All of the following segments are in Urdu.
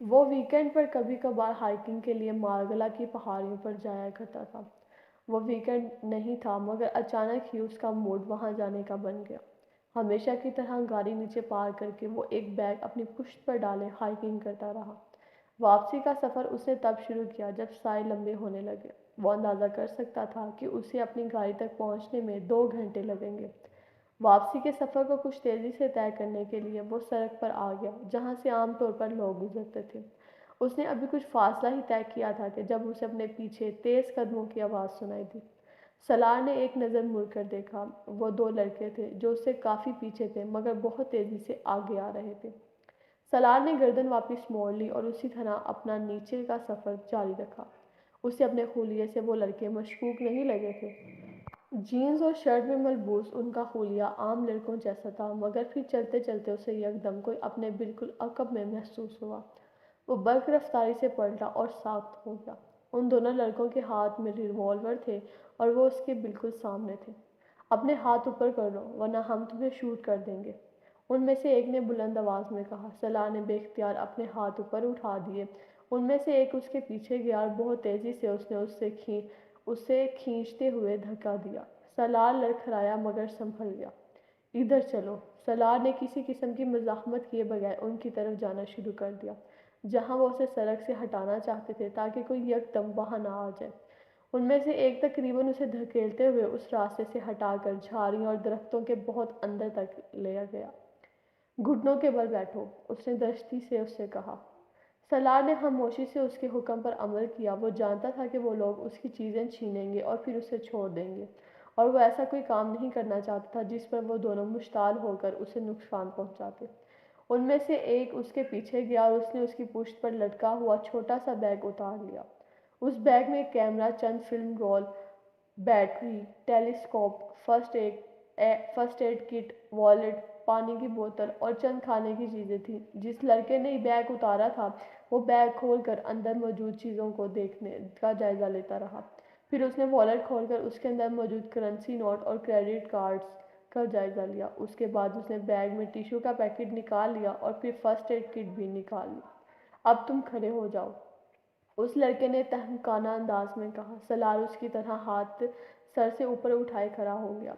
وہ ویکینڈ پر کبھی کبھار ہائکنگ کے لیے مارگلا کی پہاڑیوں پر جایا کرتا تھا۔ وہ ویکینڈ نہیں تھا مگر اچانک ہی اس کا موڈ وہاں جانے کا بن گیا۔ ہمیشہ کی طرح گاڑی نیچے پارک کر کے وہ ایک بیگ اپنی پشت پر ڈالے ہائکنگ کرتا رہا۔ واپسی کا سفر اس نے تب شروع کیا جب سائے لمبے ہونے لگے۔ وہ اندازہ کر سکتا تھا کہ اسے اپنی گاڑی تک پہنچنے میں 2 گھنٹے لگیں گے۔ واپسی کے سفر کو کچھ تیزی سے طے کرنے کے لیے وہ سڑک پر آ گیا جہاں سے عام طور پر لوگ گزرتے تھے۔ اس نے ابھی کچھ فاصلہ ہی طے کیا تھا کہ جب اسے اپنے پیچھے تیز قدموں کی آواز سنائی دی۔ سالار نے ایک نظر مڑ کر دیکھا۔ وہ 2 لڑکے تھے جو اس سے کافی پیچھے تھے مگر بہت تیزی سے آگے آ رہے تھے۔ سالار نے گردن واپس موڑ لی اور اسی طرح اپنا نیچے کا سفر جاری رکھا۔ اسے اپنے خلیے سے وہ لڑکے مشکوک نہیں لگے تھے۔ جینز اور شرٹ میں ملبوس ان کا خلیہ عام لڑکوں جیسا تھا مگر پھر چلتے چلتے اسے یکدم کوئی اپنے بالکل عقب میں محسوس ہوا۔ وہ برق رفتاری سے پلٹا اور ساکت ہو گیا۔ ان دونوں لڑکوں کے ہاتھ میں ریوالور تھے اور وہ اس کے بالکل سامنے تھے۔ اپنے ہاتھ اوپر کر لو ورنہ ہم تمہیں شوٹ کر دیں گے، ان میں سے ایک نے بلند آواز میں کہا۔ سالار نے بے اختیار اپنے ہاتھ اوپر اٹھا دیے۔ ان میں سے ایک اس کے پیچھے گیا اور بہت تیزی سے اس نے اسے کھینچتے ہوئے دھکا دیا۔ سالار لڑکھڑایا مگر سنبھل گیا۔ ادھر چلو، سالار نے کسی قسم کی مزاحمت کیے بغیر ان کی طرف جانا شروع کر دیا جہاں وہ اسے سڑک سے ہٹانا چاہتے تھے تاکہ کوئی یکدم وہاں نہ آ جائے۔ ان میں سے ایک تقریباً اسے دھکیلتے ہوئے اس راستے سے ہٹا کر جھاڑیوں اور درختوں کے بہت اندر تک لے گیا۔ گھٹنوں کے بل بیٹھو، اس نے درستی سے اس سے کہا۔ سالار نے خاموشی سے اس کے حکم پر عمل کیا۔ وہ جانتا تھا کہ وہ لوگ اس کی چیزیں چھینیں گے اور پھر اسے چھوڑ دیں گے اور وہ ایسا کوئی کام نہیں کرنا چاہتا تھا جس پر وہ دونوں مشتعل ہو کر اسے نقصان پہنچاتے۔ ان میں سے ایک اس کے پیچھے گیا اور اس نے اس کی پشت پر لٹکا ہوا چھوٹا سا بیگ اتار لیا۔ اس بیگ میں ایک کیمرہ، چند فلم رول، بیٹری، ٹیلی اسکوپ، فرسٹ ایڈ کٹ، والیٹ، پانی کی بوتل اور چند کھانے کی چیزیں تھیں۔ جس لڑکے نے بیگ اتارا تھا وہ بیگ کھول کر اندر موجود چیزوں کو دیکھنے کا جائزہ لیتا رہا۔ پھر اس نے والیٹ کھول کر اس کے اندر موجود کرنسی نوٹ اور کریڈٹ کارڈز کا جائزہ لیا۔ اس کے بعد اس نے بیگ میں ٹیشو کا پیکٹ نکال لیا اور پھر فرسٹ ایڈ کٹ بھی نکال لی۔ اب تم کھڑے ہو جاؤ، اس لڑکے نے تحقیرانہ انداز میں کہا۔ سالار اس کی طرح ہاتھ سر سے اوپر اٹھائے کھڑا ہو گیا۔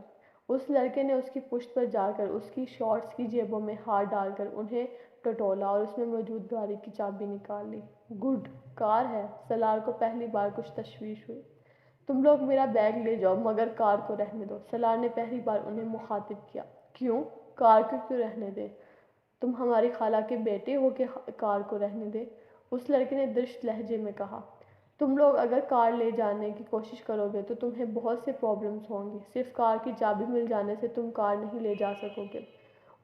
اس لڑکے نے اس کی پشت پر جا کر اس کی شارٹس کی جیبوں میں ہاتھ ڈال کر انہیں ٹٹولا اور اس میں موجود گاڑی کی چابی نکال لی۔ گڈ، کار ہے؟ سالار کو پہلی بار کچھ تشویش ہوئی۔ تم لوگ میرا بیگ لے جاؤ مگر کار کو رہنے دو، سالار نے پہلی بار انہیں مخاطب کیا۔ کیوں؟ کار کو کیوں رہنے دیں؟ تم ہماری خالہ کے بیٹے ہو کہ کار کو رہنے دیں؟ اس لڑکے نے درشت لہجے میں کہا۔ تم لوگ اگر کار لے جانے کی کوشش کرو گے تو تمہیں بہت سے پرابلمز ہوں گی۔ صرف کار کی چابی مل جانے سے تم کار نہیں لے جا سکو گے،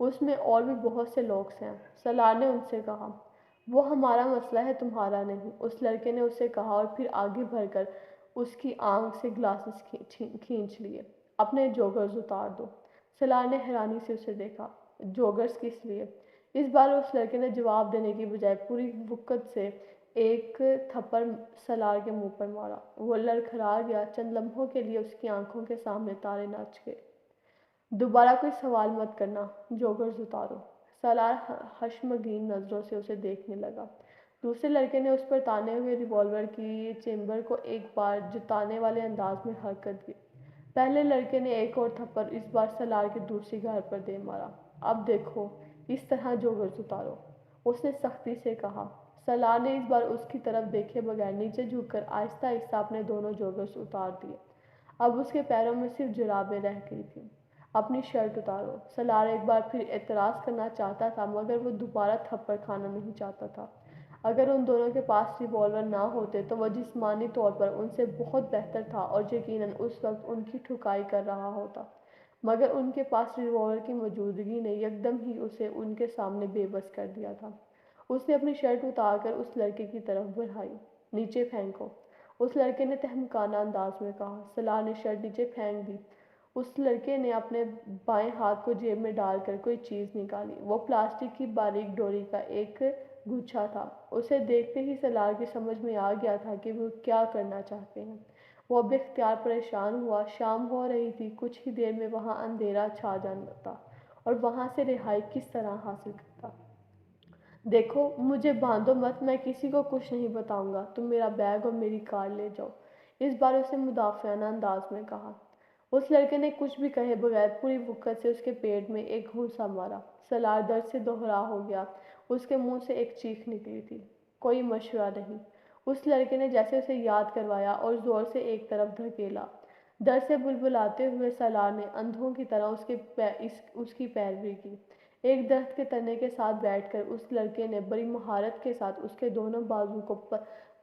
اس میں اور بھی بہت سے لوگ ہیں، سالار نے ان سے کہا۔ وہ ہمارا مسئلہ ہے، تمہارا نہیں، اس لڑکے نے اس سے کہا اور پھر آگے بڑھ کر اس کی آنکھ سے گلاسز کھینچ لیے۔ اپنے جوگرز اتار دو، سالار نے حیرانی سے اسے دیکھا۔ جوگرز کس لیے؟ اس بار اس لڑکے نے جواب دینے کی بجائے پوری وقت سے ایک تھپڑ سالار کے منہ پر مارا۔ وہ لڑکھڑا گیا۔ چند لمحوں کے لیے اس کی آنکھوں کے سامنے تارے ناچ گئے۔ دوبارہ کوئی سوال مت کرنا، جوگرز اتارو۔ سالار خشمگین نظروں سے اسے دیکھنے لگا۔ دوسرے لڑکے نے اس پر تانے ہوئے ریوالور کی چیمبر کو ایک بار جتانے والے انداز میں حرکت دی۔ پہلے لڑکے نے ایک اور تھپڑ اس بار سالار کی دوسری گھر پر دے مارا۔ اب دیکھو، اس طرح جوگرز اتارو، اس نے سختی سے کہا۔ سالار نے اس بار اس کی طرف دیکھے بغیر نیچے جھک کر آہستہ آہستہ اپنے دونوں جوگرز اتار دیے۔ اب اس کے پیروں میں صرف جرابیں رہ گئی تھیں۔ اپنی شرٹ اتارو، سالار ایک بار پھر اعتراض کرنا چاہتا تھا مگر وہ دوبارہ تھپڑ کھانا نہیں چاہتا تھا۔ اگر ان دونوں کے پاس ریوالور نہ ہوتے تو وہ جسمانی طور پر ان سے بہت بہتر تھا اور یقیناً اس وقت ان کی ٹھکائی کر رہا ہوتا، مگر ان کے پاس ریوالور کی موجودگی نے یکدم ہی اسے ان کے سامنے بے بس کر دیا تھا۔ اس نے اپنی شرٹ اتار کر اس لڑکے کی طرف بڑھائی۔ نیچے پھینکو، اس لڑکے نے تحقیرانہ انداز میں کہا۔ سالار نے شرٹ نیچے پھینک دی۔ اس لڑکے نے اپنے بائیں ہاتھ کو جیب میں ڈال کر کوئی چیز نکالی۔ وہ پلاسٹک کی باریک ڈوری کا ایک گچھا تھا۔ اسے دیکھتے ہی سالار کی سمجھ میں آ گیا تھا کہ وہ کیا کرنا چاہتے ہیں۔ وہ بے اختیار پریشان ہوا۔ شام ہو رہی تھی، کچھ ہی دیر میں وہاں اندھیرا چھا جاتا اور وہاں سے رہائی کس طرح حاصل کرتا؟ دیکھو مجھے باندھو مت، میں کسی کو کچھ نہیں بتاؤں گا، تم میرا بیگ اور میری کار لے جاؤ، اس بار اس نے مدافعانہ انداز میں کہا۔ اس لڑکے نے کچھ بھی کہے بغیر پوری وقت سے اس کے پیٹ میں ایک گھونسا مارا۔ سالار درد سے دوہرا ہو گیا، اس کے منہ سے ایک چیخ نکلی تھی۔ کوئی مشورہ نہیں، اس لڑکے نے جیسے اسے یاد کروایا اور زور سے ایک طرف دھکیلا۔ درد سے بلبلاتے ہوئے سالار نے اندھوں کی طرح اس کی پیروی کی۔ ایک درخت کے تنے کے ساتھ بیٹھ کر اس لڑکے نے بڑی مہارت کے ساتھ اس کے دونوں بازو کو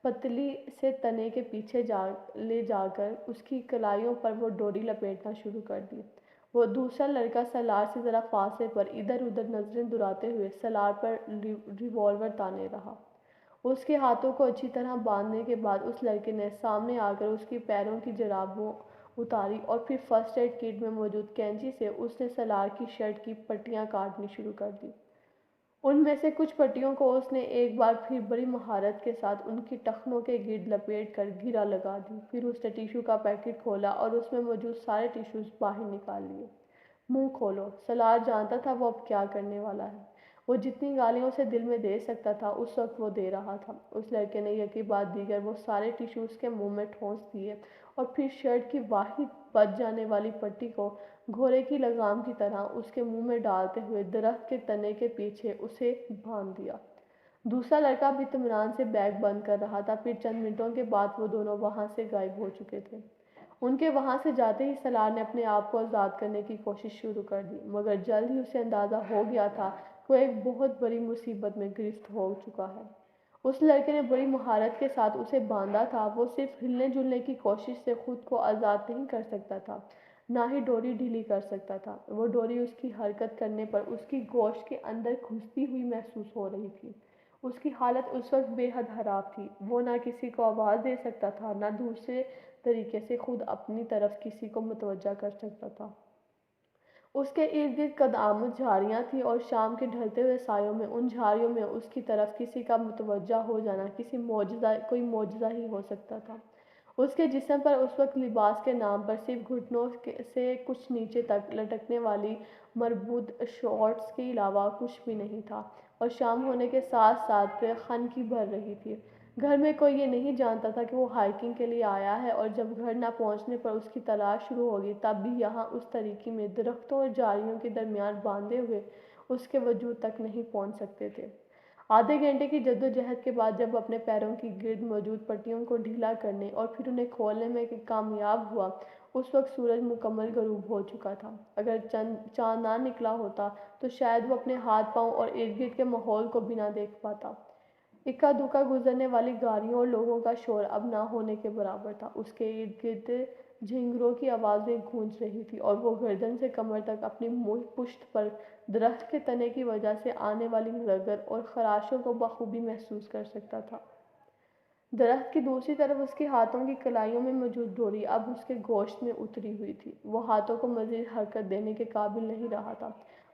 پتلی سے تنے کے پیچھے لے جا کر اس کی کلائیوں پر وہ ڈوری لپیٹنا شروع کر دی۔ وہ دوسرا لڑکا سالار سے ذرا فاصلے پر ادھر ادھر نظریں دراتے ہوئے سالار پر ریوالور تانے رہا۔ اس کے ہاتھوں کو اچھی طرح باندھنے کے بعد اس لڑکے نے سامنے آ کر اس کی پیروں کی جرابوں اتاری اور پھر فرسٹ ایڈ کٹ میں موجود کینچی سے اس نے سالار کی شرٹ کی پٹیاں کاٹنی شروع کر دی۔ ان میں سے کچھ پٹیوں کو اس نے ایک بار پھر بڑی مہارت کے ساتھ ان کی ٹخنوں کے گرد لپیٹ کر گھرا لگا دی۔ پھر اس نے ٹیشو کا پیکٹ کھولا اور اس میں موجود سارے ٹیشوز باہر نکال لیے۔ منہ کھولو، سالار جانتا تھا وہ اب کیا کرنے والا ہے۔ وہ جتنی گالیاں اسے دل میں دے سکتا تھا اس وقت وہ دے رہا تھا۔ اس لڑکے نے یکے بعد دیگر وہ سارے ٹیشو اس کے منہ میں ٹھونس دیے اور پھر شرٹ کی واحد بچ جانے والی پٹی کو گھوڑے کی لگام کی طرح اس کے منہ میں ڈالتے ہوئے درخت کے تنے کے پیچھے اسے باندھ دیا۔ دوسرا لڑکا بھی اطمینان سے بیگ بند کر رہا تھا۔ پھر چند منٹوں کے بعد وہ دونوں وہاں سے غائب ہو چکے تھے۔ ان کے وہاں سے جاتے ہی سالار نے اپنے آپ کو آزاد کرنے کی کوشش شروع کر دی، مگر جلد ہی اسے اندازہ ہو گیا تھا کہ وہ ایک بہت بڑی مصیبت میں گرفت ہو چکا ہے۔ اس لڑکے نے بڑی مہارت کے ساتھ اسے باندھا تھا۔ وہ صرف ہلنے جلنے کی کوشش سے خود کو آزاد نہیں کر سکتا تھا، نہ ہی ڈوری ڈھیلی کر سکتا تھا۔ وہ ڈوری اس کی حرکت کرنے پر اس کی گوشت کے اندر گھستی ہوئی محسوس ہو رہی تھی۔ اس کی حالت اس وقت بے حد خراب تھی۔ وہ نہ کسی کو آواز دے سکتا تھا، نہ دوسرے طریقے سے خود اپنی طرف کسی کو متوجہ کر سکتا تھا۔ اس کے ارد گرد قدامت جھاڑیاں تھیں اور شام کے ڈھلتے ہوئے سایوں میں ان جھاڑیوں میں اس کی طرف کسی کا متوجہ ہو جانا کوئی معجزہ ہی ہو سکتا تھا۔ اس کے جسم پر اس وقت لباس کے نام پر صرف گھٹنوں سے کچھ نیچے تک لٹکنے والی مربوط شارٹس کے علاوہ کچھ بھی نہیں تھا، اور شام ہونے کے ساتھ ساتھ خنکی بھر رہی تھی۔ گھر میں کوئی یہ نہیں جانتا تھا کہ وہ ہائیکنگ کے لیے آیا ہے، اور جب گھر نہ پہنچنے پر اس کی تلاش شروع ہوگی تب بھی یہاں اس طریقے میں درختوں اور جھاڑیوں کے درمیان باندھے ہوئے اس کے وجود تک نہیں پہنچ سکتے تھے۔ آدھے گھنٹے کی جدوجہد کے بعد جب اپنے پیروں کی گرد موجود پٹیوں کو ڈھیلا کرنے اور پھر انہیں کھولنے میں کامیاب ہوا، اس وقت سورج مکمل غروب ہو چکا تھا۔ اگر چاند نہ نکلا ہوتا تو شاید وہ اپنے ہاتھ پاؤں اور ارد گرد کے ماحول کو بھی نہ دیکھ پاتا۔ اکا دکا گزرنے والی گاڑیوں اور لوگوں کا شور اب نہ ہونے کے برابر تھا۔ اس کے ارد گرد جھینگروں کی آوازیں گونج رہی تھیں اور وہ گردن سے کمر تک اپنی پشت پر درخت کے تنے کی وجہ سے آنے والی رگڑ اور خراشوں کو بخوبی محسوس کر سکتا تھا۔ درخت کی دوسری طرف اس کے ہاتھوں کی کلائیوں میں موجود ڈوری اب اس کے گوشت میں اتری ہوئی تھی۔ وہ ہاتھوں کو مزید حرکت دینے کے قابل نہیں رہا تھا۔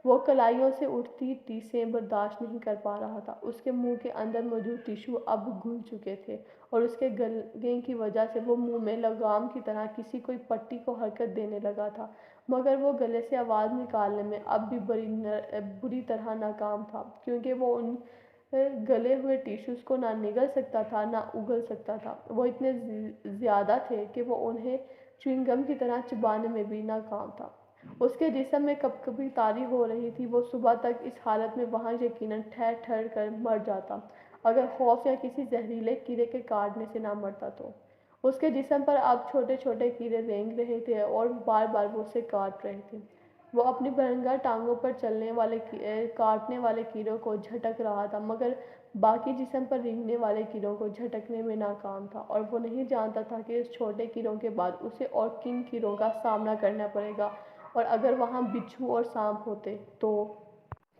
وہ کلائیوں سے اٹھتی ٹیسیں برداشت نہیں کر پا رہا تھا۔ اس کے منہ کے اندر موجود ٹیشو اب گھل چکے تھے اور اس کے گلنے کی وجہ سے وہ منہ میں لگام کی طرح کسی کوئی پٹی کو حرکت دینے لگا تھا، مگر وہ گلے سے آواز نکالنے میں اب بھی بری طرح ناکام تھا، کیونکہ وہ ان گلے ہوئے ٹیشوز کو نہ نگل سکتا تھا نہ اگل سکتا تھا۔ وہ اتنے زیادہ تھے کہ وہ انہیں چیونگ گم کی طرح چبانے میں بھی ناکام تھا۔ اس کے جسم میں کپکپی طاری ہو رہی تھی۔ وہ صبح تک اس حالت میں وہاں یقیناً ٹھہر ٹھہر کر مر جاتا، اگر خوف یا کسی زہریلے کیڑے کے کاٹنے سے نہ مرتا تو۔ اس کے جسم پر اب چھوٹے چھوٹے کیڑے رینگ رہے تھے اور بار بار وہ اسے کاٹ رہے تھے۔ وہ اپنی بھرنگا ٹانگوں پر کاٹنے والے کیڑوں کو جھٹک رہا تھا، مگر باقی جسم پر رینگنے والے کیڑوں کو جھٹکنے میں ناکام تھا، اور وہ نہیں جانتا تھا کہ اس چھوٹے کیڑوں کے بعد اسے اور کن کیڑوں کا سامنا کرنا پڑے گا، اور اگر وہاں بچھو اور سانپ ہوتے تو۔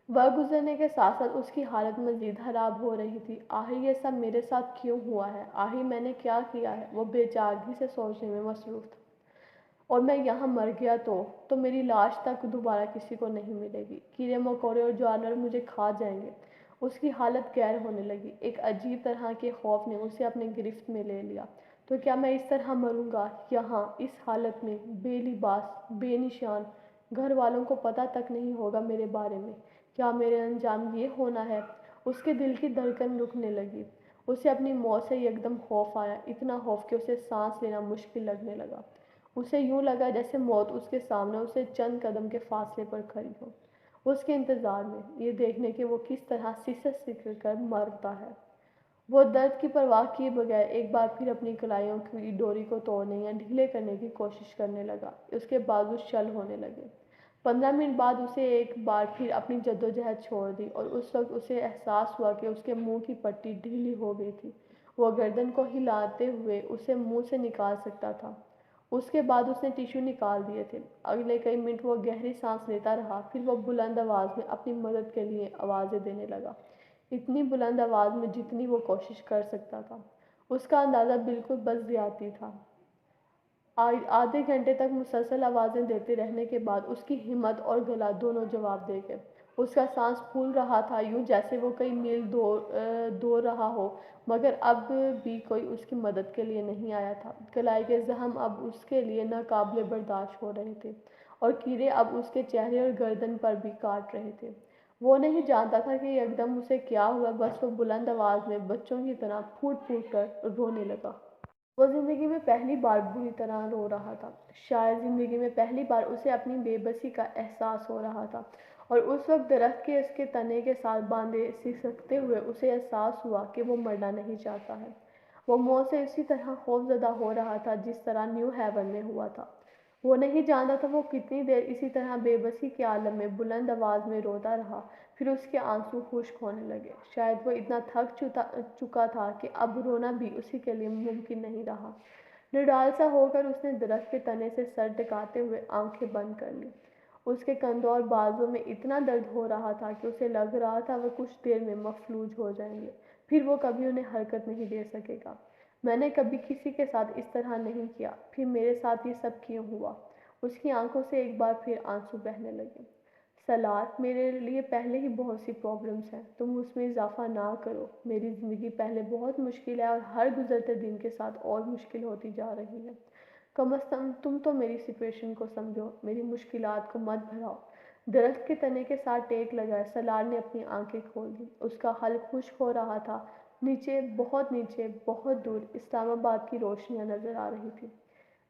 وقت گزرنے کے ساتھ ساتھ اس کی حالت مزید خراب ہو رہی تھی۔ آخر یہ سب میرے ساتھ کیوں ہوا ہے؟ آخر میں نے کیا کیا ہے؟ وہ بے چارگی سے سوچنے میں مصروف تھا۔ اور میں یہاں مر گیا تو میری لاش تک دوبارہ کسی کو نہیں ملے گی۔ کیڑے مکوڑے اور جانور مجھے کھا جائیں گے۔ اس کی حالت گیر ہونے لگی۔ ایک عجیب طرح کے خوف نے اسے اپنے گرفت میں لے لیا۔ تو کیا میں اس طرح مروں گا، یہاں اس حالت میں، بے لباس، بے نشان؟ گھر والوں کو پتہ تک نہیں ہوگا میرے بارے میں۔ کیا میرا انجام یہ ہونا ہے؟ اس کے دل کی دھڑکن رکنے لگی۔ اسے اپنی موت سے یکدم خوف آیا، اتنا خوف کہ اسے سانس لینا مشکل لگنے لگا۔ اسے یوں لگا جیسے موت اس کے سامنے اسے چند قدم کے فاصلے پر کھڑی ہو، اس کے انتظار میں، یہ دیکھنے کہ وہ کس طرح سسک سسک کر مرتا ہے۔ وہ درد کی پرواہ کیے بغیر ایک بار پھر اپنی کلائیوں کی ڈوری کو توڑنے یا ڈھیلے کرنے کی کوشش کرنے لگا۔ اس کے بازو شل ہونے لگے۔ 15 منٹ بعد اسے ایک بار پھر اپنی جدوجہد چھوڑ دی اور اس وقت اسے احساس ہوا کہ اس کے منہ کی پٹی ڈھیلی ہو گئی تھی۔ وہ گردن کو ہلاتے ہوئے اسے منہ سے نکال سکتا تھا۔ اس کے بعد اس نے ٹشو نکال دیے تھے۔ اگلے کئی منٹ وہ گہری سانس لیتا رہا، پھر وہ بلند آواز میں اپنی مدد کے لیے آوازیں دینے لگا، اتنی بلند آواز میں جتنی وہ کوشش کر سکتا تھا۔ اس کا اندازہ بالکل بزیاتی تھا۔ آدھے گھنٹے تک مسلسل آوازیں دیتے رہنے کے بعد اس کی ہمت اور گلا دونوں جواب دے گئے۔ اس کا سانس پھول رہا تھا، یوں جیسے وہ کئی میل دوڑ رہا ہو، مگر اب بھی کوئی اس کی مدد کے لیے نہیں آیا تھا۔ کلائی کے زخم اب اس کے لیے ناقابل برداشت ہو رہے تھے اور کیڑے اب اس کے چہرے اور گردن پر بھی کاٹ رہے تھے۔ وہ نہیں جانتا تھا کہ یکدم اسے کیا ہوا، بس وہ بلند آواز میں بچوں کی طرح پھوٹ پھوٹ کر رونے لگا۔ وہ زندگی میں پہلی بار بری طرح رو رہا تھا۔ شاید زندگی میں پہلی بار اسے اپنی بے بسی کا احساس ہو رہا تھا، اور اس وقت درخت کے اس کے تنے کے ساتھ باندھے سسکتے ہوئے اسے احساس ہوا کہ وہ مرنا نہیں چاہتا ہے۔ وہ موت سے اسی طرح خوفزدہ ہو رہا تھا جس طرح نیو ہیون میں ہوا تھا۔ وہ نہیں جانتا تھا وہ کتنی دیر اسی طرح بے بسی کے عالم میں بلند آواز میں روتا رہا، پھر اس کے آنسو خشک ہونے لگے۔ شاید وہ اتنا تھک چکا تھا کہ اب رونا بھی اسی کے لیے ممکن نہیں رہا۔ نڈال سا ہو کر اس نے درخت کے تنے سے سر ٹکاتے ہوئے آنکھیں بند کر لیں۔ اس کے کندھوں اور بازوؤں میں اتنا درد ہو رہا تھا کہ اسے لگ رہا تھا وہ کچھ دیر میں مفلوج ہو جائیں گے، پھر وہ کبھی انہیں حرکت نہیں دے سکے گا۔ میں نے کبھی کسی کے ساتھ اس طرح نہیں کیا، پھر میرے ساتھ یہ سب کیوں ہوا؟ اس کی آنکھوں سے ایک بار پھر آنسو بہنے لگے۔ سالار، میرے لیے پہلے ہی بہت سی پرابلمز ہیں، تم اس میں اضافہ نہ کرو۔ میری زندگی پہلے بہت مشکل ہے اور ہر گزرتے دن کے ساتھ اور مشکل ہوتی جا رہی ہے۔ کم از کم تم تو میری سچویشن کو سمجھو، میری مشکلات کو مت بڑھاؤ۔ درخت کے تنے کے ساتھ ٹیک لگائے سالار نے اپنی آنکھیں کھول دیں۔ اس کا حلق خشک ہو رہا تھا۔ نیچے، بہت دور اسلام آباد کی روشنیاں نظر آ رہی تھیں۔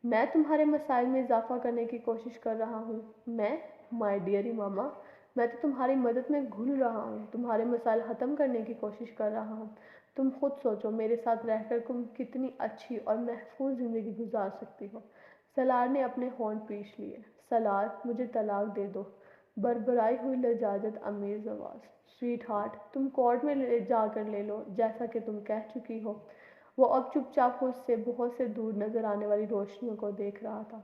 میں تمہارے مسائل میں اضافہ کرنے کی کوشش کر رہا ہوں۔ میں، مائی ڈیئر امامہ، میں تو تمہاری مدد میں گھل رہا ہوں، تمہارے مسائل ختم کرنے کی کوشش کر رہا ہوں۔ تم خود سوچو، میرے ساتھ رہ کر تم کتنی اچھی اور محفوظ زندگی گزار سکتی ہو۔ سالار نے اپنے ہونٹ پیچھ لیے۔ سالار، مجھے طلاق دے دو، بربرائی ہوئی لجاجت آمیز آواز۔ سویٹ ہارٹ، تم کورٹ میں جا کر لے لو، جیسا کہ تم کہہ چکی ہو۔ وہ اب چپ چاپ خود سے بہت سے دور نظر آنے والی روشنیوں کو دیکھ رہا تھا۔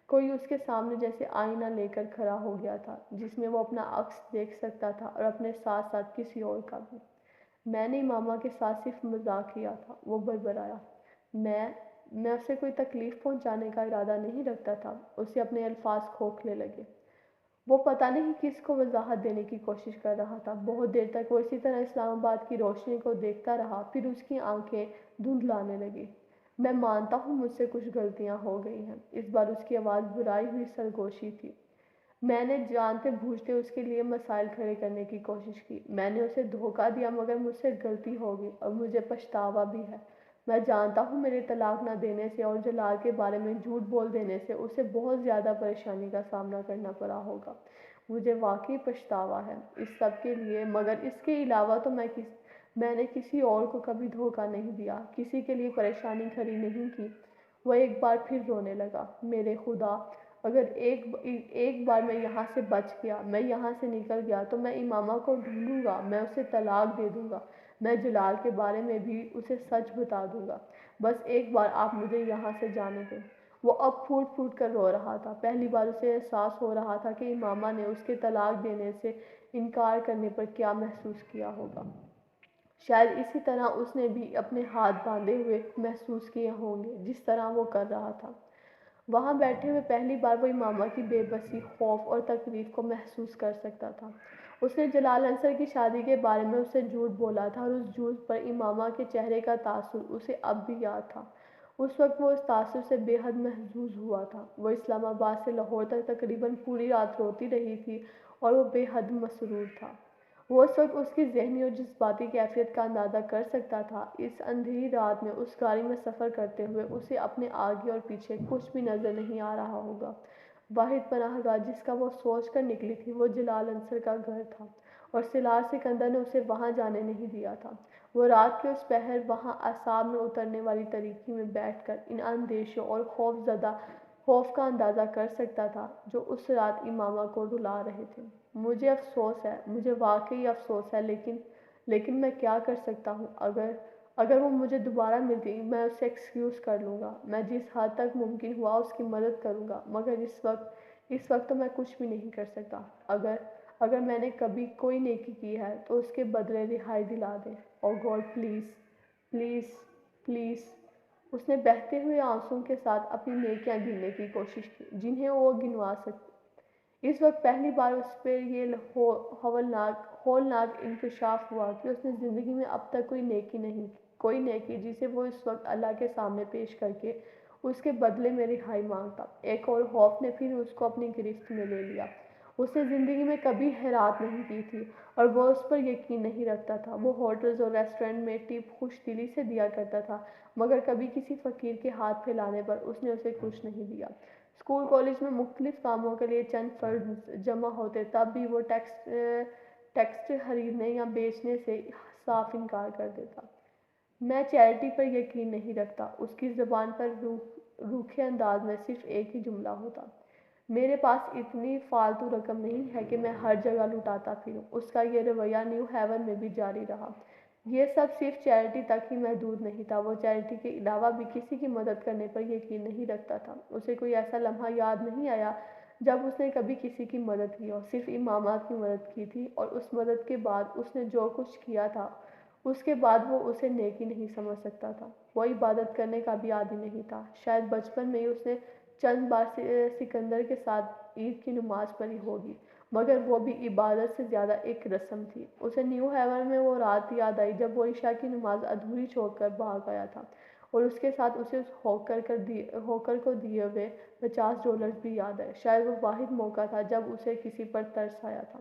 کوئی اس کے سامنے جیسے آئینہ لے کر کھڑا ہو گیا تھا، جس میں وہ اپنا عکس دیکھ سکتا تھا اور اپنے ساتھ ساتھ کسی اور کا بھی۔ میں نے امامہ کے ساتھ صرف مذاق کیا تھا، وہ بڑبڑایا۔ میں اسے کوئی تکلیف پہنچانے کا ارادہ نہیں رکھتا تھا۔ اسے اپنے الفاظ کھوکھلے لگے۔ وہ پتہ نہیں کس کو وضاحت دینے کی کوشش کر رہا تھا۔ بہت دیر تک وہ اسی طرح اسلام آباد کی روشنی کو دیکھتا رہا، پھر اس کی آنکھیں دھندلانے لگیں۔ میں مانتا ہوں مجھ سے کچھ غلطیاں ہو گئی ہیں۔ اس بار اس کی آواز برائی ہوئی سرگوشی تھی۔ میں نے جانتے بوجھتے اس کے لیے مسائل کھڑے کرنے کی کوشش کی۔ میں نے اسے دھوکہ دیا، مگر مجھ سے غلطی ہو گئی اور مجھے پچھتاوا بھی ہے۔ میں جانتا ہوں میرے طلاق نہ دینے سے اور جلال کے بارے میں جھوٹ بول دینے سے اسے بہت زیادہ پریشانی کا سامنا کرنا پڑا ہوگا۔ مجھے واقعی پچھتاوا ہے اس سب کے لیے، مگر اس کے علاوہ تو میں نے کسی اور کو کبھی دھوکہ نہیں دیا، کسی کے لیے پریشانی کھڑی نہیں کی۔ وہ ایک بار پھر رونے لگا۔ میرے خدا، اگر ایک بار میں یہاں سے بچ گیا، میں یہاں سے نکل گیا، تو میں امامہ کو ڈھونڈوں گا، میں اسے طلاق دے دوں گا، میں جلال کے بارے میں بھی اسے سچ بتا دوں گا۔ بس ایک بار آپ مجھے یہاں سے جانے دیں۔ وہ اب پھوٹ پھوٹ کر رو رہا تھا۔ پہلی بار اسے احساس ہو رہا تھا کہ امامہ نے اس کے طلاق دینے سے انکار کرنے پر کیا محسوس کیا ہوگا۔ شاید اسی طرح اس نے بھی اپنے ہاتھ باندھے ہوئے محسوس کیے ہوں گے جس طرح وہ کر رہا تھا۔ وہاں بیٹھے ہوئے پہلی بار وہ امامہ کی بے بسی، خوف اور تکلیف کو محسوس کر سکتا تھا۔ اس نے جلال انصر کی شادی کے بارے میں اس سے جھوٹ بولا تھا اور اس جھوٹ پر امامہ کے چہرے کا تاثر اسے اب بھی یاد تھا۔ اس وقت وہ اس تاثر سے بے حد محظوظ ہوا تھا۔ وہ اسلام آباد سے لاہور تک تقریباً پوری رات روتی رہی تھی اور وہ بے حد مسرور تھا۔ وہ اس وقت اس کی ذہنی اور جذباتی کیفیت کا اندازہ کر سکتا تھا۔ اس اندھیری رات میں اس گاڑی میں سفر کرتے ہوئے اسے اپنے آگے اور پیچھے کچھ بھی نظر نہیں آ رہا ہوگا۔ واحد پناہ گاہ جس کا وہ سوچ کر نکلی تھی وہ جلال انصر کا گھر تھا، اور سالار سکندر نے اسے وہاں جانے نہیں دیا تھا۔ وہ رات کے اس پہر وہاں اعصاب میں اترنے والی تاریکی میں بیٹھ کر ان اندیشوں اور خوف کا اندازہ کر سکتا تھا جو اس رات امامہ کو رلا رہے تھے۔ مجھے افسوس ہے، مجھے واقعی افسوس ہے، لیکن میں کیا کر سکتا ہوں؟ اگر وہ مجھے دوبارہ ملتی میں اسے ایکسکیوز کر لوں گا، میں جس حد تک ممکن ہوا اس کی مدد کروں گا، مگر اس وقت تو میں کچھ بھی نہیں کر سکتا۔ اگر میں نے کبھی کوئی نیکی کی ہے تو اس کے بدلے رہائی دلا دیں۔ او گاڈ پلیز، پلیز، پلیز۔ اس نے بہتے ہوئے آنسوؤں کے ساتھ اپنی نیکیاں گننے کی کوشش کی جنہیں وہ گنوا سکتی۔ اس وقت پہلی بار اس پر یہ ہولناک انکشاف ہوا کہ اس نے زندگی میں اب تک کوئی نیکی جسے وہ اس وقت اللہ کے سامنے پیش کر کے اس کے بدلے میں رہائی مانگتا۔ ایک اور خوف نے پھر اس کو اپنی گرفت میں لے لیا۔ اس نے زندگی میں کبھی خیرات نہیں کی تھی اور وہ اس پر یقین نہیں رکھتا تھا۔ وہ ہوٹلز اور ریسٹورنٹ میں ٹپ خوش دلی سے دیا کرتا تھا، مگر کبھی کسی فقیر کے ہاتھ پھیلانے پر اس نے اسے کچھ نہیں دیا۔ اسکول کالج میں مختلف کاموں کے لیے چند فنڈز جمع ہوتے تب بھی وہ ٹیکسٹ خریدنے یا بیچنے سے صاف انکار کر دیتا۔ میں چیریٹی پر یقین نہیں رکھتا۔ اس کی زبان پر روکھے انداز میں صرف ایک ہی جملہ ہوتا، میرے پاس اتنی فالتو رقم نہیں ہے کہ میں ہر جگہ لٹاتا پھروں۔ اس کا یہ رویہ نیو ہیون میں بھی جاری رہا۔ یہ سب صرف چیریٹی تک ہی محدود نہیں تھا، وہ چیریٹی کے علاوہ بھی کسی کی مدد کرنے پر یقین نہیں رکھتا تھا۔ اسے کوئی ایسا لمحہ یاد نہیں آیا جب اس نے کبھی کسی کی مدد کی ہو، صرف امامہ کی مدد کی تھی، اور اس مدد کے بعد اس نے جو کچھ کیا تھا اس کے بعد وہ اسے نیکی نہیں سمجھ سکتا تھا۔ وہ عبادت کرنے کا بھی عادی نہیں تھا۔ شاید بچپن میں ہی اس نے چند بار سکندر کے ساتھ عید کی نماز پڑھی ہوگی، مگر وہ بھی عبادت سے زیادہ ایک رسم تھی۔ اسے نیو ہیون میں وہ رات یاد آئی جب وہ عشاء کی نماز ادھوری چھوڑ کر بھاگ آیا تھا، اور اس کے ساتھ اسے اس ہوکر کو دیے ہوئے $50 بھی یاد آئے۔ شاید وہ واحد موقع تھا جب اسے کسی پر ترس آیا تھا۔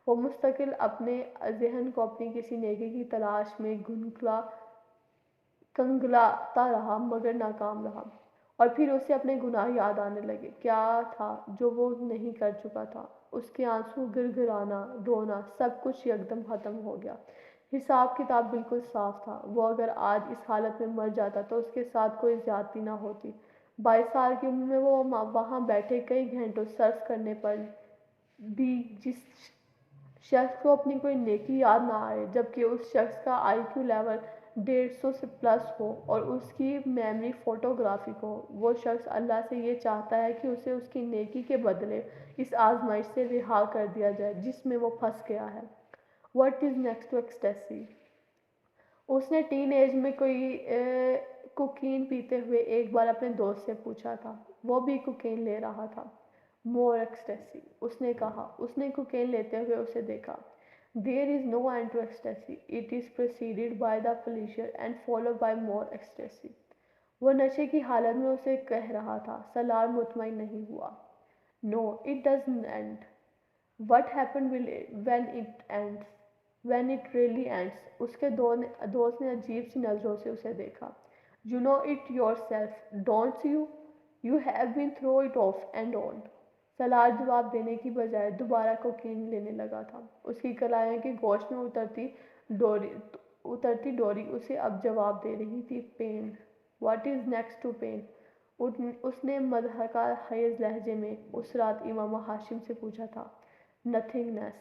وہ مستقل اپنے ذہن کو اپنی کسی نیکی کی تلاش میں کنگلاتا رہا مگر ناکام رہا، اور پھر اسے اپنے گناہ یاد آنے لگے۔ کیا تھا جو وہ نہیں کر چکا تھا؟ اس کے آنسو، گڑگڑانا، رونا، سب کچھ یکدم ختم ہو گیا۔ حساب کتاب بالکل صاف تھا۔ وہ اگر آج اس حالت میں مر جاتا تو اس کے ساتھ کوئی زیادتی نہ ہوتی۔ 22 سال کی عمر میں وہ وہاں بیٹھے کئی گھنٹوں صرف کرنے پر بھی جس شخص کو اپنی کوئی نیکی یاد نہ آئے، جبکہ اس شخص کا IQ لیول 150 سے پلس ہو اور اس کی میموری فوٹوگرافک ہو، وہ شخص اللہ سے یہ چاہتا ہے کہ اسے اس کی نیکی کے بدلے اس آزمائش سے رہا کر دیا جائے جس میں وہ پھنس گیا ہے۔ What is next to ecstasy؟ اس نے ٹین ایج میں کوکین پیتے ہوئے ایک بار اپنے دوست سے پوچھا تھا۔ وہ بھی کوکین لے رہا تھا۔ مور ایکسٹیسی، اس نے کہا۔ اس نے کوکین لیتے ہوئے اسے دیکھا۔ There is no end to ecstasy. It is preceded by the pleasure and followed by more ecstasy. وہ نشے کی حالت میں اسے کہہ رہا تھا۔ سالار مطمئن نہیں ہوا۔ No, it doesn't end. What happens when it ends? When it really ends. اس کے دوست نے عجیب سی نظروں سے اسے دیکھا۔ You know it yourself, don't you? You have been through it off and on. سالار جواب دینے کی بجائے دوبارہ کوکین لینے لگا تھا۔ اس کی کلائیوں کے گوشت میں اترتی ڈوری اسے اب جواب دے رہی تھی۔ Pain. What is next to pain؟ اس نے مضحکہ خیز لہجے میں اس رات امام ہاشم سے پوچھا تھا۔ Nothingness۔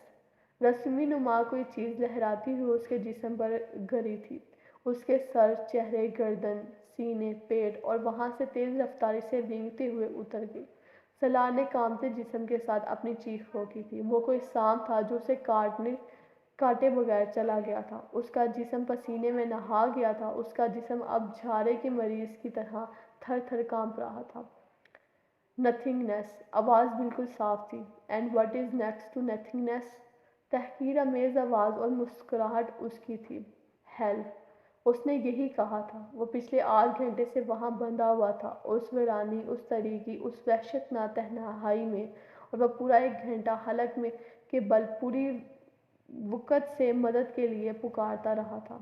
رسمی نما کوئی چیز لہراتی ہوئی اس کے جسم پر گری تھی۔ اس کے سر، چہرے، گردن، سینے، پیٹ اور وہاں سے تیز رفتاری سے رینگتے ہوئے اتر گئی۔ سالار نے کانپتے جسم کے ساتھ اپنی چیخ روکی تھی۔ وہ کوئی سانپ تھا جو اسے کاٹے بغیر چلا گیا تھا۔ اس کا جسم پسینے میں نہا گیا تھا۔ اس کا جسم اب جھاڑے کے مریض کی طرح تھر تھر کانپ رہا تھا۔ نتھنگنیس۔ آواز بالکل صاف تھی۔ And what is next to nothingness? تحقیر آمیز آواز اور مسکراہٹ اس کی تھی۔ ہیل۔ اس نے یہی کہا تھا۔ وہ پچھلے 8 گھنٹے سے وہاں بندھا ہوا تھا، اس ویرانی، اس تاریکی، اس وحشتناک تنہائی میں، اور وہ پورا 1 گھنٹہ حلق کے بل پوری وقت سے مدد کے لیے پکارتا رہا تھا،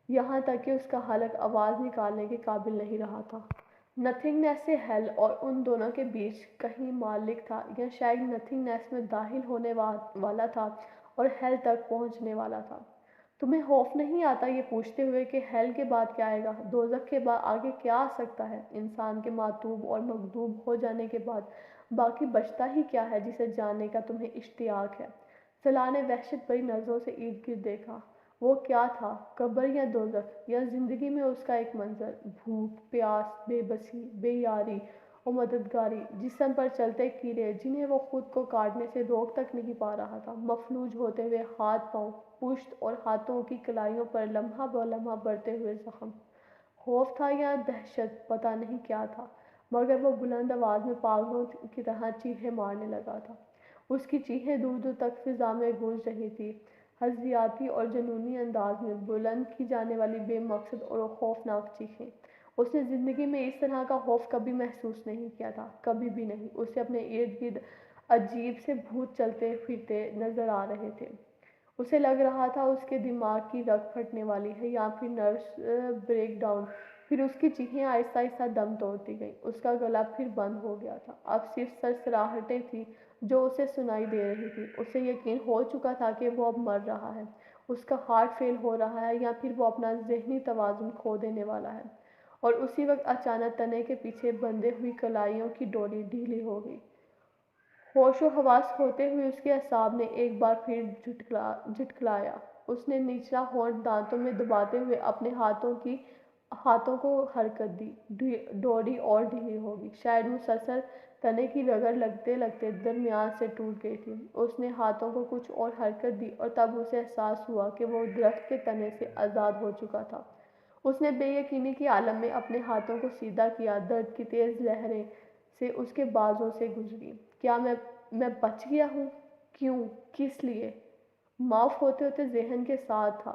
یہاں تک کہ اس کا حلق آواز نکالنے کے قابل نہیں رہا تھا۔ نتھنگ نیس سے ہیل اور ان دونوں کے بیچ کہیں مالک تھا، یا شاید نتھنگ نیس میں داخل ہونے والا تھا اور ہیل تک پہنچنے والا تھا۔ تمہیں خوف نہیں آتا یہ پوچھتے ہوئے کہ ہیل کے بعد کیا آئے گا، دوزخ کے بعد آگے کیا آ سکتا ہے؟ انسان کے معتوب اور مغضوب ہو جانے کے بعد باقی بچتا ہی کیا ہے جسے جاننے کا تمہیں اشتیاق ہے؟ سلاح نے وحشت بھری نظروں سے ارد گرد دیکھا۔ وہ کیا تھا؟ قبر یا دوزخ، یا زندگی میں اس کا ایک منظر، بھوک، پیاس، بے بسی، بے یاری اور مددگاری، جسم پر چلتے کیڑے جنہیں وہ خود کو کاٹنے سے روک تک نہیں پا رہا تھا، مفلوج ہوتے ہوئے ہاتھ پاؤں، پشت اور ہاتھوں کی کلائیوں پر لمحہ بہ لمحہ بڑھتے ہوئے زخم۔ خوف تھا یا دہشت، پتہ نہیں کیا تھا، مگر وہ بلند آواز میں پاگلوں کی طرح چیخیں مارنے لگا تھا۔ اس کی چیخیں دور دور تک فضا میں گونج رہی تھیں، حزبیاتی اور جنونی انداز میں بلند کی جانے والی بے مقصد اور خوفناک چیخیں۔ اس نے زندگی میں اس طرح کا خوف کبھی محسوس نہیں کیا تھا، کبھی بھی نہیں۔ اسے اپنے ارد گرد عجیب سے بھوت چلتے پھرتے نظر آ رہے تھے۔ اسے لگ رہا تھا اس کے دماغ کی رگ پھٹنے والی ہے یا پھر نروس بریک ڈاؤن۔ پھر اس کی چیخیں آہستہ آہستہ دم توڑتی گئیں، اس کا گلا پھر بند ہو گیا تھا، اب صرف سرسراہٹیں تھیں جو اسے سنائی دے رہی تھیں۔ اسے یقین ہو چکا تھا کہ وہ اب مر رہا ہے، اس کا ہارٹ فیل ہو رہا ہے، یا پھر وہ اپنا ذہنی توازن کھو دینے والا ہے۔ اور اسی وقت اچانک تنے کے پیچھے بندھے ہوئی کلائیوں کی ڈوری ڈھیلی ہو گئی۔ ہوش و حواس کھوتے ہوئے اس کے اعصاب نے ایک بار پھر جھٹکلایا۔ اس نے نچلا ہونٹ دانتوں میں دباتے ہوئے اپنے ہاتھوں کو حرکت دی۔ ڈوری اور ڈھیلی ہو گئی، شاید مسلسل تنے کی رگڑ لگتے لگتے درمیان سے ٹوٹ گئی تھی۔ اس نے ہاتھوں کو کچھ اور حرکت دی اور تب اسے احساس ہوا کہ وہ درخت کے تنے سے آزاد ہو چکا تھا۔ اس نے بے یقینی کے عالم میں اپنے ہاتھوں کو سیدھا کیا، درد کی تیز لہریں سے اس کے بازوں سے گزری۔ کیا میں بچ گیا ہوں؟ کیوں؟ کس لیے؟ معاف ہوتے ہوتے ذہن کے ساتھ تھا۔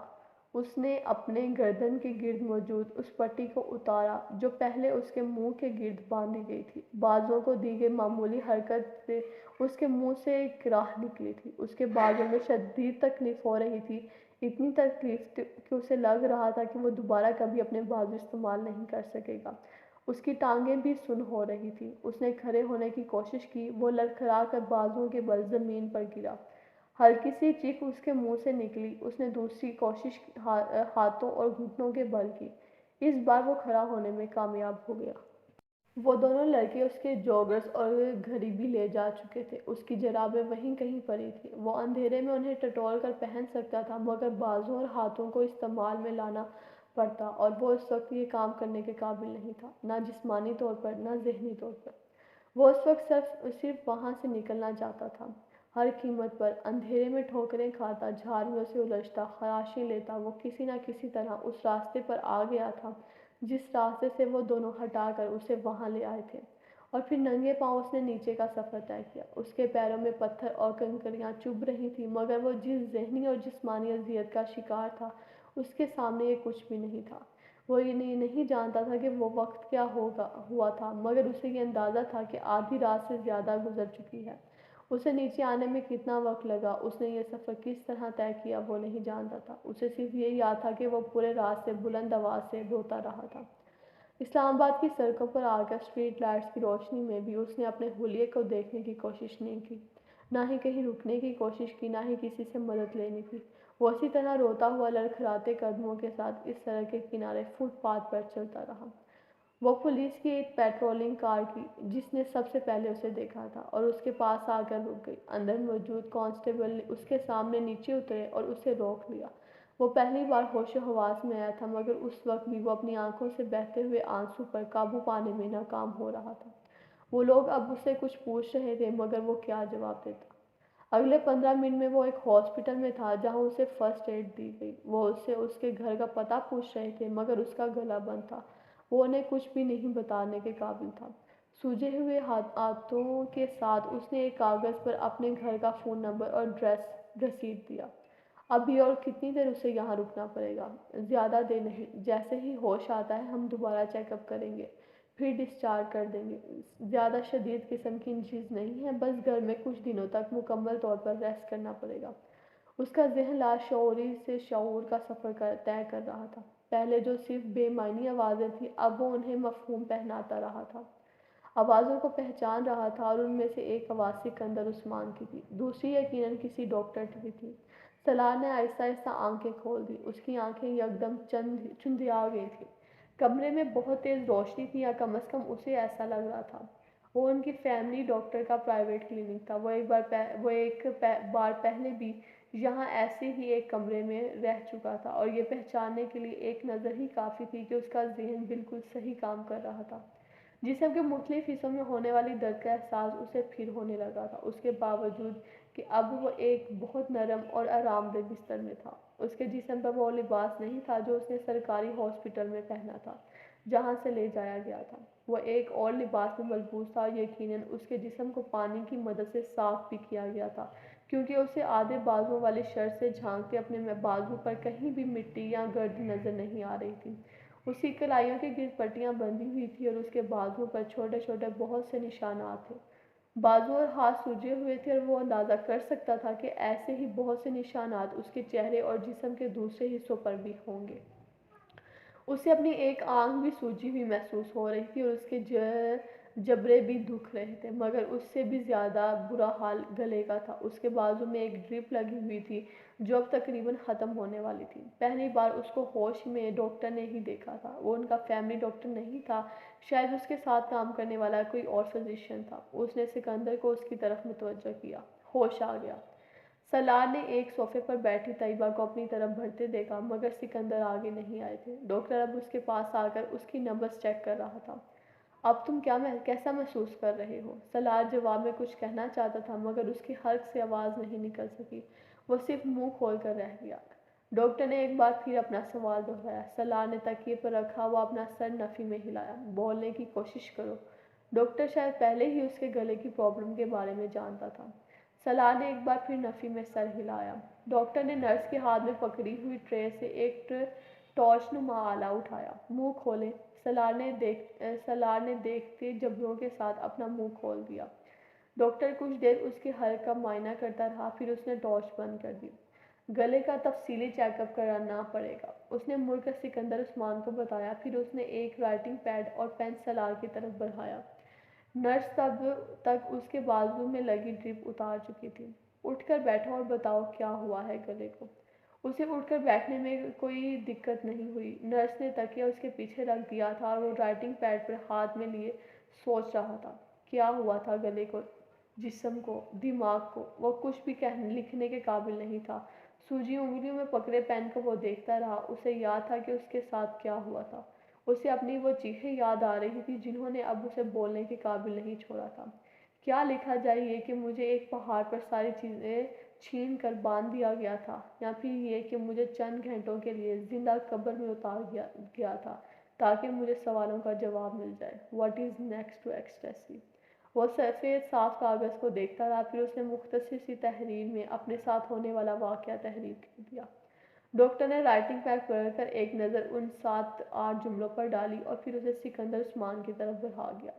اس نے اپنے گردن کے گرد موجود اس پٹی کو اتارا جو پہلے اس کے منہ کے گرد باندھی گئی تھی۔ بازوں کو دی گئی معمولی حرکت سے اس کے منہ سے ایک راہ نکلی تھی۔ اس کے بازوں میں شدید تکلیف ہو رہی تھی، اتنی تکلیف کہ اسے لگ رہا تھا کہ وہ دوبارہ کبھی اپنے بازو استعمال نہیں کر سکے گا۔ اس کی ٹانگیں بھی سن ہو رہی تھیں۔ اس نے کھڑے ہونے کی کوشش کی، وہ لڑکھڑا کر بازوؤں کے بل زمین پر گرا۔ ہلکی سی چیخ اس کے منہ سے نکلی۔ اس نے دوسری کوشش ہاتھوں اور گھٹنوں کے بل کی۔ اس بار وہ کھڑا ہونے میں کامیاب ہو گیا۔ وہ دونوں لڑکے اس کے جوگرز اور گھڑی بھی لے جا چکے تھے، اس کی جرابیں وہیں کہیں پڑی تھیں۔ وہ اندھیرے میں انہیں ٹٹول کر پہن سکتا تھا، مگر بازوؤں اور ہاتھوں کو استعمال میں لانا پڑتا، اور وہ اس وقت یہ کام کرنے کے قابل نہیں تھا، نہ جسمانی طور پر نہ ذہنی طور پر۔ وہ اس وقت صرف وہاں سے نکلنا چاہتا تھا، ہر قیمت پر۔ اندھیرے میں ٹھوکریں کھاتا، جھاڑیوں سے الجھتا، خراشیں لیتا، وہ کسی نہ کسی طرح اس راستے پر آ گیا تھا جس راستے سے وہ دونوں ہٹا کر اسے وہاں لے آئے تھے، اور پھر ننگے پاؤں اس نے نیچے کا سفر طے کیا۔ اس کے پیروں میں پتھر اور کنکریاں چبھ رہی تھیں، مگر وہ جس ذہنی اور جسمانی اذیت کا شکار تھا، اس کے سامنے یہ کچھ بھی نہیں تھا۔ وہ یہ نہیں جانتا تھا کہ وہ وقت کیا ہوا تھا، مگر اسے یہ اندازہ تھا کہ آدھی رات سے زیادہ گزر چکی ہے۔ اسے نیچے آنے میں کتنا وقت لگا، اس نے یہ سفر کس طرح طے کیا، وہ نہیں جانتا تھا۔ اسے صرف یہ یاد تھا کہ وہ پورے راستے بلند آواز سے روتا رہا تھا۔ اسلام آباد کی سڑکوں پر آ کر اسٹریٹ لائٹس کی روشنی میں بھی اس نے اپنے حلیے کو دیکھنے کی کوشش نہیں کی، نہ ہی کہیں رکنے کی کوشش کی، نہ ہی کسی سے مدد لینے کی۔ وہ اسی طرح روتا ہوا لڑکھڑاتے قدموں کے ساتھ اس سڑک کے کنارے فٹ پاتھ پر چلتا رہا۔ وہ پولیس کی ایک پیٹرولنگ کار کی جس نے سب سے پہلے اسے دیکھا تھا، اور اس کے پاس آ کر رک گئی۔ اندر موجود کانسٹیبل نے اس کے سامنے نیچے اترے اور اسے روک لیا۔ وہ پہلی بار ہوش و حواس میں آیا تھا، مگر اس وقت بھی وہ اپنی آنکھوں سے بہتے ہوئے آنسو پر قابو پانے میں ناکام ہو رہا تھا۔ وہ لوگ اب اس سے کچھ پوچھ رہے تھے، مگر وہ کیا جواب دیتا؟ اگلے 15 منٹ میں وہ ایک ہاسپٹل میں تھا جہاں اسے فرسٹ ایڈ دی گئی۔ وہ اس سے اس کے گھر کا پتہ پوچھ رہے تھے، مگر اس کا گلا بند تھا، وہ انہیں کچھ بھی نہیں بتانے کے قابل تھا۔ سوجے ہوئے ہاتھوں کے ساتھ اس نے ایک کاغذ پر اپنے گھر کا فون نمبر اور ایڈریس گھسیٹ دیا۔ ابھی اور کتنی دیر اسے یہاں رکنا پڑے گا؟ زیادہ دیر نہیں، جیسے ہی ہوش آتا ہے ہم دوبارہ چیک اپ کریں گے، پھر ڈسچارج کر دیں گے۔ زیادہ شدید قسم کی چیز نہیں ہے، بس گھر میں کچھ دنوں تک مکمل طور پر ریسٹ کرنا پڑے گا۔ اس کا ذہن لاشعوری سے شعور کا سفر طے کر رہا تھا۔ پہلے جو صرف بے معنی آوازیں تھیں، اب وہ انہیں مفہوم پہناتا رہا تھا۔ آوازوں کو پہچان رہا تھا، اور ان میں سے ایک آواز سکندر عثمان کی تھی، دوسری یقیناً کسی ڈاکٹر کی تھی۔ سلار نے آہستہ آہستہ آنکھیں کھول دیں۔ اس کی آنکھیں یکدم چندھیا گئی تھیں۔ کمرے میں بہت تیز روشنی تھی، یا کم از کم اسے ایسا لگ رہا تھا۔ وہ ان کی فیملی ڈاکٹر کا پرائیویٹ کلینک تھا۔ وہ ایک بار پہلے بھی یہاں ایسے ہی ایک کمرے میں رہ چکا تھا، اور یہ پہچاننے کے لیے ایک نظر ہی کافی تھی کہ اس کا ذہن بالکل صحیح کام کر رہا تھا۔ جسم کے مختلف حصوں میں ہونے والی درد کا احساس اسے پھر ہونے لگا تھا، اس کے باوجود کہ اب وہ ایک بہت نرم اور آرام دہ بستر میں تھا۔ اس کے جسم پر وہ لباس نہیں تھا جو اس نے سرکاری ہاسپٹل میں پہنا تھا جہاں سے لے جایا گیا تھا۔ وہ ایک اور لباس میں ملبوس تھا، اور یقیناً اس کے جسم کو پانی کی مدد سے صاف بھی کیا گیا تھا، کیونکہ اسے آدھے بازو والی شرٹ سے جھانکتے اپنے بازو پر کہیں بھی مٹی یا گرد نظر نہیں آ رہی تھی۔ اس کی کلائیوں کے گرد پٹیاں بندھی ہوئی تھیں، اور اس کے بازو پر چھوٹے چھوٹے بہت سے نشانات تھے۔ بازو اور ہاتھ سوجے ہوئے تھے، اور وہ اندازہ کر سکتا تھا کہ ایسے ہی بہت سے نشانات اس کے چہرے اور جسم کے دوسرے حصوں پر بھی ہوں گے۔ اسے اپنی ایک آنکھ بھی سوجی ہوئی محسوس ہو رہی تھی، اور اس کے جبڑے بھی دکھ رہے تھے، مگر اس سے بھی زیادہ برا حال گلے کا تھا۔ اس کے بازو میں ایک ڈرپ لگی ہوئی تھی جو اب تقریباً ختم ہونے والی تھی۔ پہلی بار اس کو ہوش میں ڈاکٹر نے ہی دیکھا تھا۔ وہ ان کا فیملی ڈاکٹر نہیں تھا، شاید اس کے ساتھ کام کرنے والا کوئی اور فزیشین تھا۔ اس نے سکندر کو اس کی طرف متوجہ کیا۔ ہوش آ گیا۔ سلار نے ایک صوفے پر بیٹھی طیبہ کو اپنی طرف بڑھتے دیکھا، مگر سکندر آگے نہیں آئے تھے۔ ڈاکٹر اب اس کے پاس آ کر اس کی نبض چیک کر رہا تھا۔ اب تم کیسا محسوس کر رہے ہو؟ سلار جواب میں کچھ کہنا چاہتا تھا، مگر اس کی حلق سے آواز نہیں نکل سکی۔ وہ صرف منہ کھول کر رہ گیا۔ ڈاکٹر نے ایک بار پھر اپنا سوال دہرایا۔ سلار نے تکیے پر رکھا ہوا اپنا سر نفی میں ہلایا۔ بولنے کی کوشش کرو۔ ڈاکٹر شاید پہلے ہی اس کے گلے کی پرابلم کے بارے میں جانتا تھا۔ سلار نے ایک بار پھر نفی میں سر ہلایا۔ ڈاکٹر نے نرس کے ہاتھ میں پکڑی ہوئی ٹرے سے ایک ٹارچ نما آلہ اٹھایا۔ منہ کھولیں۔ سلار نے دیکھتے جبڑوں کے ساتھ اپنا منہ کھول دیا۔ ڈاکٹر کچھ دیر اس کے حلق کا معائنہ کرتا رہا، پھر اس نے ٹارچ بند کر دی۔ گلے کا تفصیلی چیک اپ کرانا پڑے گا، اس نے مڑ کر سکندر عثمان کو بتایا۔ پھر اس نے ایک رائٹنگ پیڈ اور پین سلار کی طرف بڑھایا۔ نرس تب تک اس کے بازو میں لگی ڈرپ اتار چکی تھی۔ اٹھ کر بیٹھو اور بتاؤ کیا ہوا ہے گلے کو۔ اسے اٹھ کر بیٹھنے میں کوئی دقت نہیں ہوئی۔ نرس نے تکیہ اس کے پیچھے رکھ دیا تھا، اور وہ رائٹنگ پیڈ پر ہاتھ میں لیے سوچ رہا تھا۔ کیا ہوا تھا گلے کو، جسم کو، دماغ کو؟ وہ کچھ بھی لکھنے کے قابل نہیں تھا۔ سوجی انگلیوں میں پکڑے پین کو وہ دیکھتا رہا۔ اسے یاد تھا کہ اس کے ساتھ کیا ہوا تھا۔ اسے اپنی وہ چیخیں یاد آ رہی تھیں جنہوں نے اب اسے بولنے کے قابل نہیں چھوڑا تھا۔ کیا لکھا جائے، یہ کہ مجھے ایک پہاڑ پر ساری چیزیں چھین کر باندھ دیا گیا تھا، یا پھر یہ کہ مجھے چند گھنٹوں کے لیے زندہ قبر میں اتار گیا تھا تاکہ مجھے سوالوں کا جواب مل جائے۔ What is next to ecstasy? وہ سفید صاف کاغذ کو دیکھتا رہا، پھر اس نے مختصر سی تحریر میں اپنے ساتھ ہونے والا واقعہ تحریر کر دیا۔ ڈاکٹر نے رائٹنگ پیڈ پکڑ کر ایک نظر ان 7-8 جملوں پر ڈالی، اور پھر اسے سکندر عثمان کی طرف بڑھا گیا۔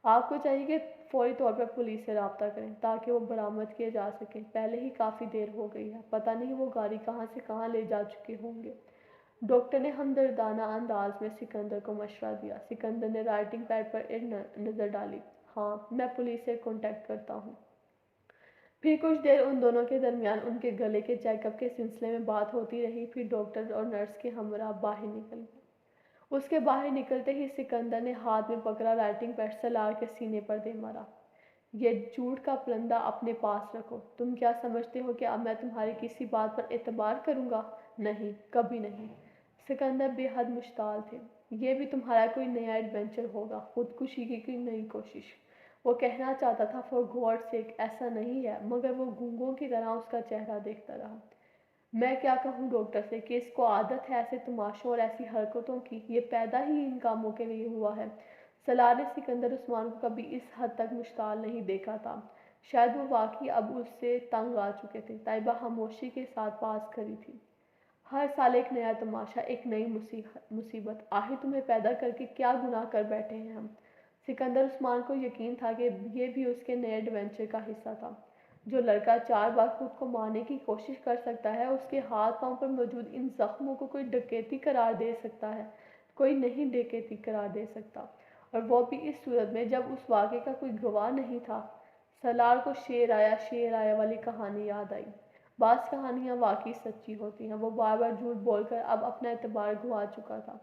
آپ کو چاہیے کہ فوری طور پر پولیس سے رابطہ کریں تاکہ وہ برآمد کیے جا سکیں۔ پہلے ہی کافی دیر ہو گئی ہے، پتہ نہیں وہ گاڑی کہاں سے کہاں لے جا چکے ہوں گے۔ ڈاکٹر نے ہمدردانہ انداز میں سکندر کو مشورہ دیا۔ سکندر نے رائٹنگ پیڈ پر ایک نظر ڈالی۔ ہاں، میں پولیس سے کانٹیکٹ کرتا ہوں۔ پھر کچھ دیر ان دونوں کے درمیان ان کے گلے کے چیک اپ کے سلسلے میں بات ہوتی رہی۔ پھر ڈاکٹر اور نرس کے ہمراہ باہر نکل گئے۔ اس کے باہر نکلتے ہی سکندر نے ہاتھ میں پکڑا رائٹنگ پیڈ سلار کے سینے پر دے مارا۔ یہ جھوٹ کا پرندہ اپنے پاس رکھو۔ تم کیا سمجھتے ہو کہ اب میں تمہاری کسی بات پر اعتبار کروں گا؟ نہیں، کبھی نہیں۔ سکندر بے حد مشتعل تھے۔ یہ بھی تمہارا کوئی نیا ایڈونچر ہوگا، خودکشی کی کوئی نئی کوشش۔ وہ کہنا چاہتا تھا فار گاڈ سیک ایسا نہیں ہے، مگر وہ گونگوں کی طرح اس کا چہرہ دیکھتا رہا۔ میں کیا کہوں ڈاکٹر سے کہ اس کو عادت ہے ایسے تماشوں اور ایسی حرکتوں کی، یہ پیدا ہی ان کاموں کے لیے ہوا ہے۔ سلار نے سکندر عثمان کو کبھی اس حد تک مشتعل نہیں دیکھا تھا۔ شاید وہ واقعی اب اس سے تنگ آ چکے تھے۔ طیبہ خاموشی کے ساتھ پاس کھڑی تھی۔ ہر سال ایک نیا تماشا، ایک نئی مصیبت۔ آخر تمہیں پیدا کر کے کیا گناہ کر بیٹھے ہیں ہم؟ سکندر عثمان کو یقین تھا کہ یہ بھی اس کے نئے ایڈونچر کا حصہ تھا۔ جو لڑکا 4 بار خود کو مارنے کی کوشش کر سکتا ہے، اس کے ہاتھ پاؤں پر موجود ان زخموں کو کوئی ڈکیتی قرار دے سکتا ہے؟ کوئی نہیں ڈکیتی قرار دے سکتا، اور وہ بھی اس صورت میں جب اس واقعے کا کوئی گواہ نہیں تھا۔ سالار کو شیر آیا والی کہانی یاد آئی۔ بعض کہانیاں واقعی سچی ہوتی ہیں۔ وہ بار بار جھوٹ بول کر اب اپنا اعتبار گنوا چکا تھا۔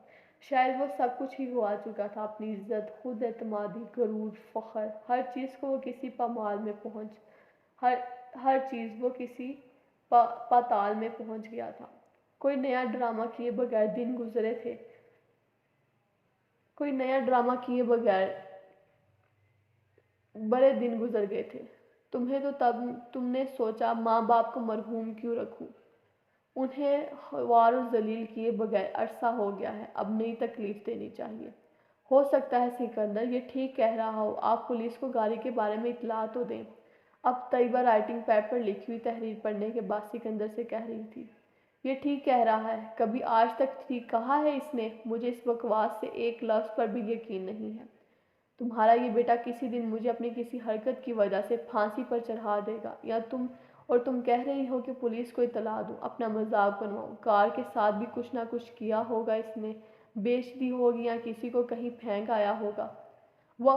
شاید وہ سب کچھ ہی گنوا چکا تھا، اپنی عزت، خود اعتمادی، غرور، فخر، ہر چیز کو وہ کسی پامال میں ہر چیز وہ کسی پاتال میں پہنچ گیا تھا۔ کوئی نیا ڈرامہ کیے بغیر دن گزرے تھے۔ کوئی نیا ڈرامہ کیے بغیر بڑے دن گزر گئے تھے۔ تمہیں تو تب تم نے سوچا ماں باپ کو مرحوم کیوں رکھوں، انہیں خوار اور ذلیل کیے بغیر عرصہ ہو گیا ہے، اب نئی تکلیف دینی چاہیے۔ ہو سکتا ہے سکندر یہ ٹھیک کہہ رہا ہو، آپ پولیس کو گاڑی کے بارے میں اطلاع تو دیں۔ اب طیبہ رائٹنگ پیڈ پر لکھی ہوئی تحریر پڑھنے کے بعد سکندر سے کہہ رہی تھی، یہ ٹھیک کہہ رہا ہے، کبھی آج تک ٹھیک کہا ہے اس نے؟ مجھے اس بکواس سے ایک لفظ پر بھی یقین نہیں ہے۔ تمہارا یہ بیٹا کسی دن مجھے اپنی کسی حرکت کی وجہ سے پھانسی پر چڑھا دے گا، یا تم کہہ رہی ہو کہ پولیس کو اطلاع دوں، اپنا مذاق بنواؤں۔ کار کے ساتھ بھی کچھ نہ کچھ کیا ہوگا اس نے، بیچ دی ہوگی یا کسی کو کہیں پھینک آیا ہوگا۔ وہ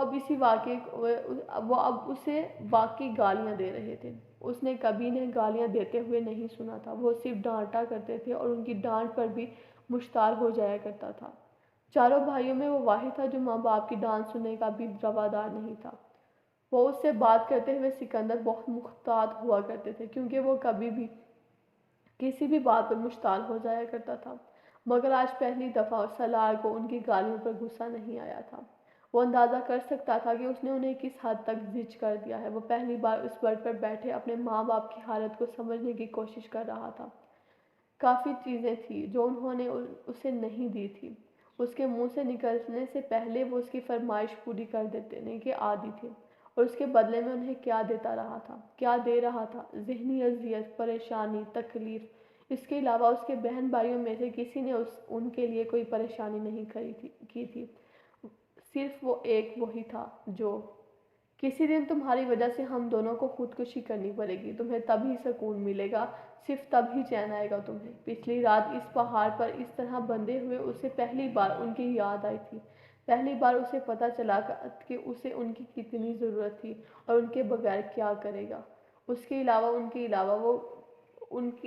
اب اسے واقعی گالیاں دے رہے تھے۔ اس نے کبھی انہیں گالیاں دیتے ہوئے نہیں سنا تھا، وہ صرف ڈانٹا کرتے تھے اور ان کی ڈانٹ پر بھی مشتعل ہو جایا کرتا تھا۔ چاروں بھائیوں میں وہ واحد تھا جو ماں باپ کی ڈانٹ سننے کا بھی روادار نہیں تھا۔ وہ اس سے بات کرتے ہوئے سکندر بہت محتاط ہوا کرتے تھے، کیونکہ وہ کبھی بھی کسی بھی بات پر مشتعل ہو جایا کرتا تھا، مگر آج پہلی دفعہ سالار کو ان کی گالیوں پر غصہ نہیں آیا تھا۔ وہ اندازہ کر سکتا تھا کہ اس نے انہیں کس حد تک زج کر دیا ہے۔ وہ پہلی بار اس برڈ پر بیٹھے اپنے ماں باپ کی حالت کو سمجھنے کی کوشش کر رہا تھا۔ کافی چیزیں تھیں جو انہوں نے اسے نہیں دی تھی۔ اس کے منہ سے نکلنے سے پہلے وہ اس کی فرمائش پوری کر دینے کے عادی تھے، اور اس کے بدلے میں انہیں کیا دیتا رہا تھا، کیا دے رہا تھا؟ ذہنی اذیت، پریشانی، تکلیف۔ اس کے علاوہ اس کے بہن بھائیوں میں سے کسی نے ان کے لیے کوئی پریشانی نہیں کی تھی، صرف وہ ایک وہی تھا جو کسی دن تمہاری وجہ سے ہم دونوں کو خودکشی کرنی پڑے گی، تمہیں تب ہی سکون ملے گا، صرف تب ہی چین آئے گا تمہیں۔ پچھلی رات اس پہاڑ پر اس طرح بندھے ہوئے اسے پہلی بار ان کی یاد آئی تھی، پہلی بار اسے پتہ چلا کہ اسے ان کی کتنی ضرورت تھی اور ان کے بغیر کیا کرے گا۔ اس کے علاوہ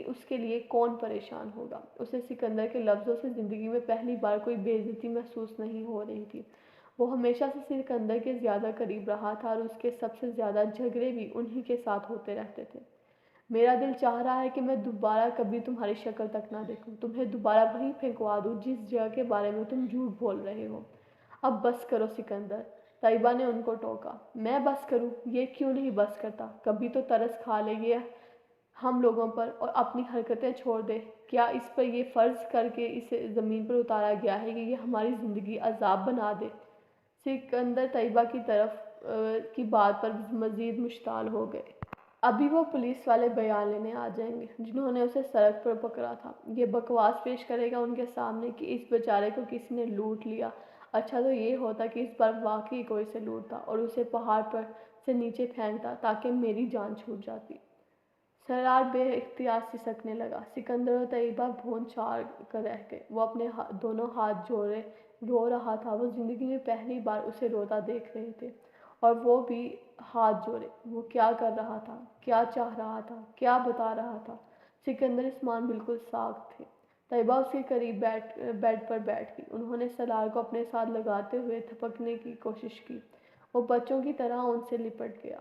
اس کے لیے کون پریشان ہوگا؟ اسے سکندر کے لفظوں سے زندگی میں پہلی بار کوئی بے عزتی محسوس نہیں ہو رہی تھی۔ وہ ہمیشہ سے سکندر کے زیادہ قریب رہا تھا اور اس کے سب سے زیادہ جھگڑے بھی انہی کے ساتھ ہوتے رہتے تھے۔ میرا دل چاہ رہا ہے کہ میں دوبارہ کبھی تمہاری شکل تک نہ دیکھوں، تمہیں دوبارہ وہیں پھینکوا دوں جس جگہ کے بارے میں تم جھوٹ بول رہے ہو۔ اب بس کرو سکندر، طیبہ نے ان کو ٹوکا۔ میں بس کروں؟ یہ کیوں نہیں بس کرتا؟ کبھی تو ترس کھا لے یہ ہم لوگوں پر اور اپنی حرکتیں چھوڑ دے۔ کیا اس پر یہ فرض کر کے اسے زمین پر اتارا گیا ہے کہ یہ ہماری زندگی عذاب بنا دے؟ سکندر طیبہ کی بات پر مزید مشتعل ہو گئے۔ ابھی وہ پولیس والے بیان لینے آ جائیں گے جنہوں نے اسے سڑک پر پکڑا تھا۔ یہ بکواس پیش کرے گا ان کے سامنے کہ اس بیچارے کو کسی نے لوٹ لیا۔ اچھا تو یہ ہوتا کہ اس بار واقعی کوئی اسے لوٹتا اور اسے پہاڑ پر سے نیچے پھینکتا تاکہ میری جان چھوٹ جاتی۔ سالار بے اختیار سسکنے لگا۔ سکندر اور طیبہ بھون چار کر رہ گئے۔ وہ اپنے دونوں ہاتھ جوڑے رو رہا تھا۔ وہ زندگی میں پہلی بار اسے روتا دیکھ رہے تھے، اور وہ بھی ہاتھ جوڑے۔ وہ کیا کر رہا تھا، کیا چاہ رہا تھا، کیا بتا رہا تھا؟ سکندر عثمان بالکل ساکت تھے۔ طیبہ اس کے قریب بیڈ پر بیٹھ گئی۔ انہوں نے سالار کو اپنے ساتھ لگاتے ہوئے تھپکنے کی کوشش کی۔ وہ بچوں کی طرح ان سے لپٹ گیا۔